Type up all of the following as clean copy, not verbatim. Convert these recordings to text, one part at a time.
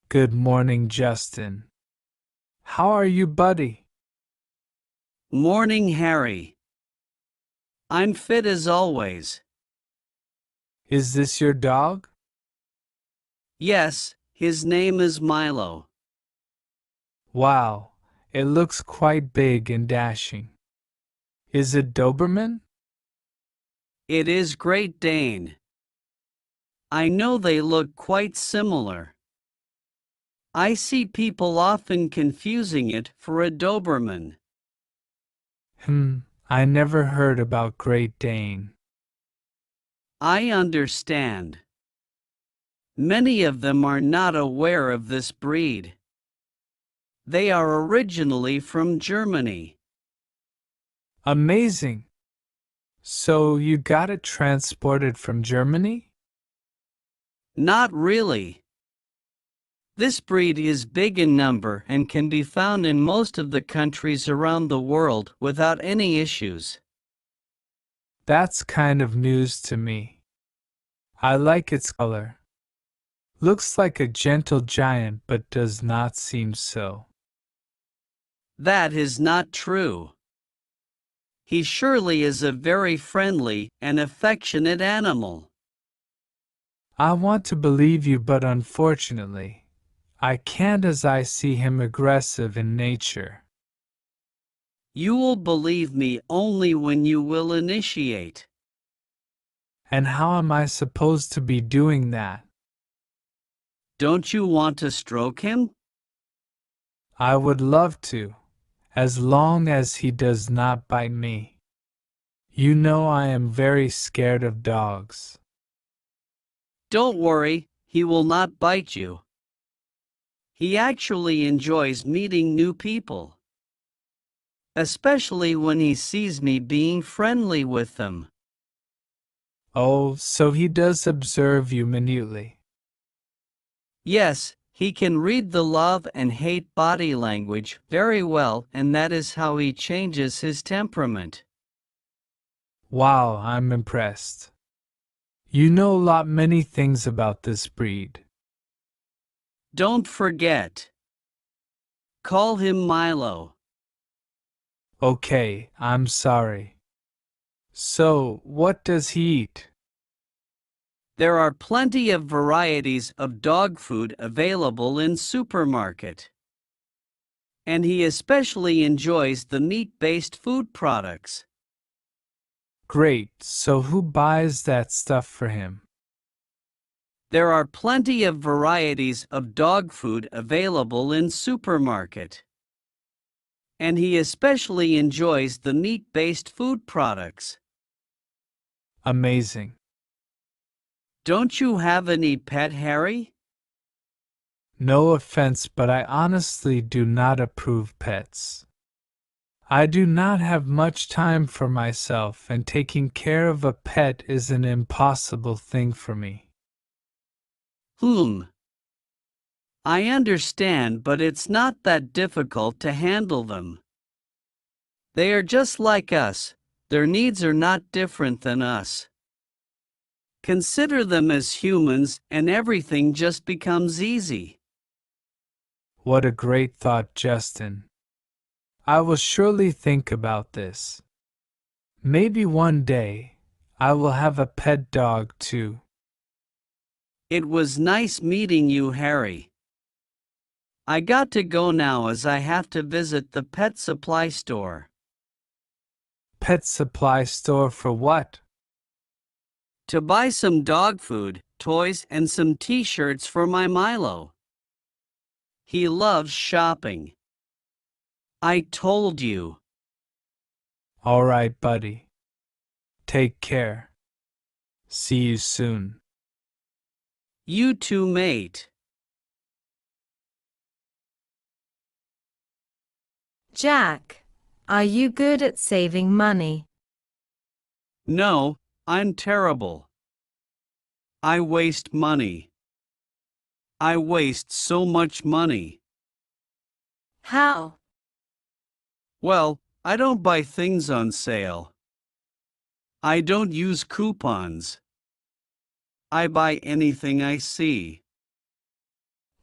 Good morning, Justin. How are you, buddy? Morning, Harry. I'm fit as always. Is this your dog? Yes, his name is Milo. Wow, it looks quite big and dashing. Is it Doberman? It is Great Dane. I know they look quite similar. I see people often confusing it for a Doberman. I never heard about Great Dane. I understand. Many of them are not aware of this breed. They are originally from Germany. Amazing. So you got it transported from Germany? Not really. This breed is big in number and can be found in most of the countries around the world without any issues. That's kind of news to me. I like its color. Looks like a gentle giant but does not seem so. That is not true. He surely is a very friendly and affectionate animal. I want to believe you, but unfortunately, I can't, as I see him aggressive in nature. You will believe me only when you will initiate. And how am I supposed to be doing that? Don't you want to stroke him? I would love to, as long as he does not bite me. You know I am very scared of dogs. Don't worry, he will not bite you. He actually enjoys meeting new people, especially when he sees me being friendly with them. Oh, so he does observe you minutely. Yes, he can read the love and hate body language very well, and that is how he changes his temperament. Wow, I'm impressed. You know many things about this breed. Don't forget. Call him Milo. Okay, I'm sorry. So, what does he eat? There are plenty of varieties of dog food available in supermarket. And he especially enjoys the meat-based food products. Great, so who buys that stuff for him? There are plenty of varieties of dog food available in supermarket. And he especially enjoys the meat-based food products. Amazing. Don't you have any pet, Harry? No offense, but I honestly do not approve pets. I do not have much time for myself, and taking care of a pet is an impossible thing for me. I understand, but it's not that difficult to handle them. They are just like us. Their needs are not different than us. Consider them as humans and everything just becomes easy. What a great thought, Justin. I will surely think about this. Maybe one day, I will have a pet dog too. It was nice meeting you, Harry. I got to go now as I have to visit the pet supply store. Pet supply store for what? To buy some dog food, toys, and some t-shirts for my Milo. He loves shopping. I told you. All right, buddy. Take care. See you soon. You too, mate. Jack, are you good at saving money? No, I'm terrible. I waste money. I waste so much money. How? Well, I don't buy things on sale. I don't use coupons. I buy anything I see.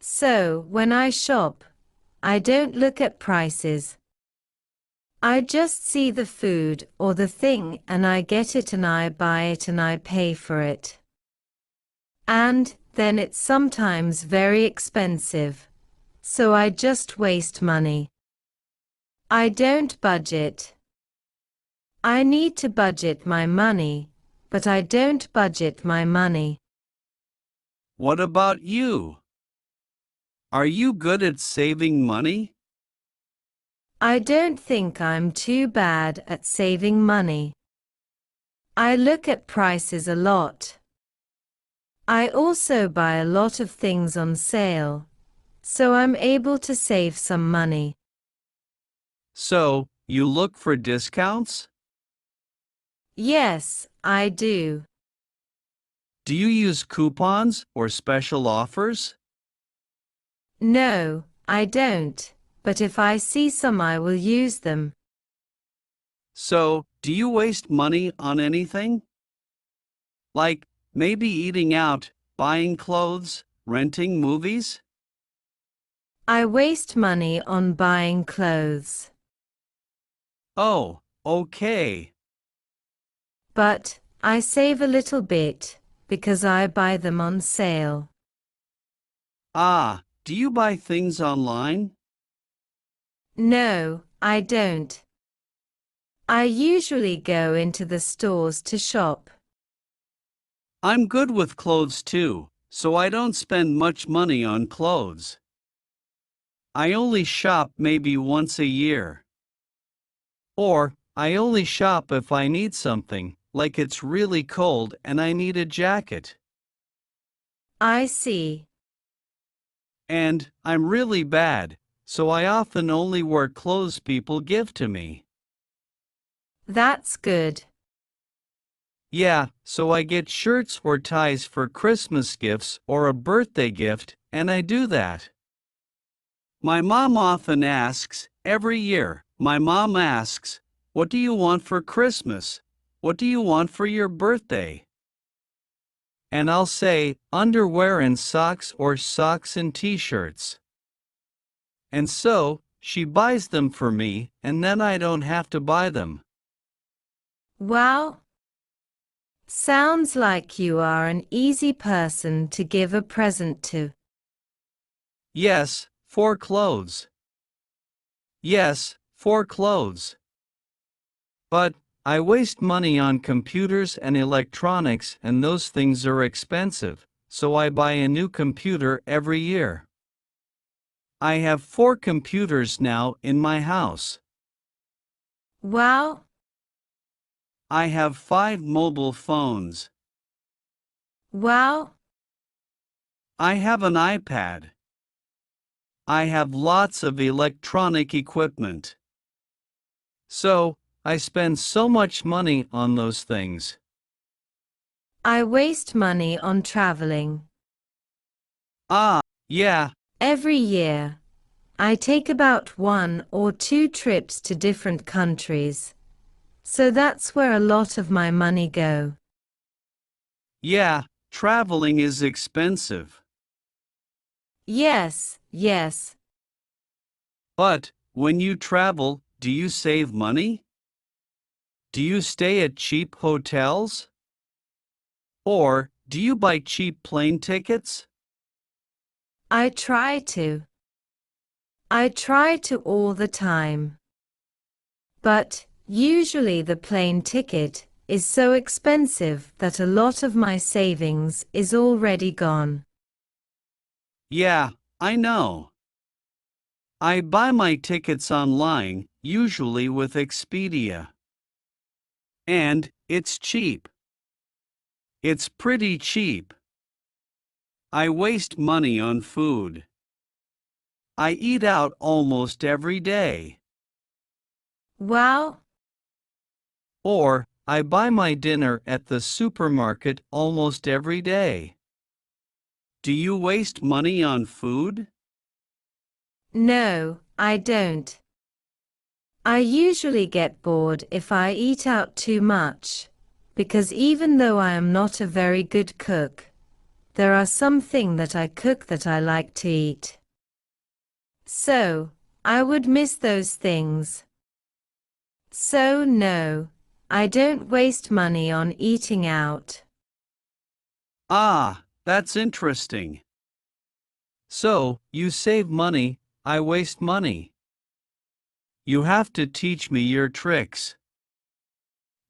So, when I shop, I don't look at prices. I just see the food or the thing and I get it and I buy it and I pay for it. And then it's sometimes very expensive. So I just waste money. I don't budget. I need to budget my money, but I don't budget my money. What about you? Are you good at saving money? I don't think I'm too bad at saving money. I look at prices a lot. I also buy a lot of things on sale, so I'm able to save some money. So, you look for discounts? Yes, I do. Do you use coupons or special offers? No, I don't, but if I see some I will use them. So, do you waste money on anything? Like maybe eating out, buying clothes, renting movies? I waste money on buying clothes. Oh, okay. But I save a little bit because I buy them on sale. Ah, do you buy things online? No, I don't. I usually go into the stores to shop. I'm good with clothes too, so I don't spend much money on clothes. I only shop maybe once a year. Or, I only shop if I need something, like it's really cold and I need a jacket. I see. And, I'm really bad, so I often only wear clothes people give to me. That's good. Yeah, so I get shirts or ties for Christmas gifts or a birthday gift, and I do that. My mom often asks, every year, my mom asks, "What do you want for Christmas? What do you want for your birthday?" And I'll say, underwear and socks or socks and t-shirts. And so, she buys them for me, and then I don't have to buy them. Wow. Sounds like you are an easy person to give a present to. Yes, for clothes. Yes, for clothes. But, I waste money on computers and electronics and those things are expensive, so I buy a new computer every year. I have 4 computers now in my house. Wow. I have 5 mobile phones. Wow. I have an iPad. I have lots of electronic equipment. So, I spend so much money on those things. I waste money on traveling. Ah, yeah, Every year, I take about 1 or 2 trips to different countries. So that's where a lot of my money go. yeah, traveling is expensive. Yes, yes. But, when you travel, do you save money? Do you stay at cheap hotels? Or, do you buy cheap plane tickets? I try to. I try to all the time. But, usually the plane ticket is so expensive that a lot of my savings is already gone. Yeah, I know. I buy my tickets online, usually with Expedia. And, it's cheap. It's pretty cheap. I waste money on food. I eat out almost every day. Wow. Or, I buy my dinner at the supermarket almost every day. Do you waste money on food? No, I don't. I usually get bored if I eat out too much, because even though I am not a very good cook, there are some things that I cook that I like to eat. So, I would miss those things. So no, I don't waste money on eating out. Ah, that's interesting. So, you save money, I waste money. You have to teach me your tricks.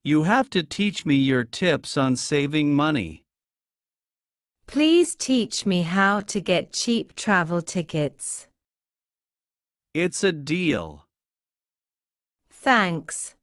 You have to teach me your tips on saving money. Please teach me how to get cheap travel tickets. It's a deal. Thanks.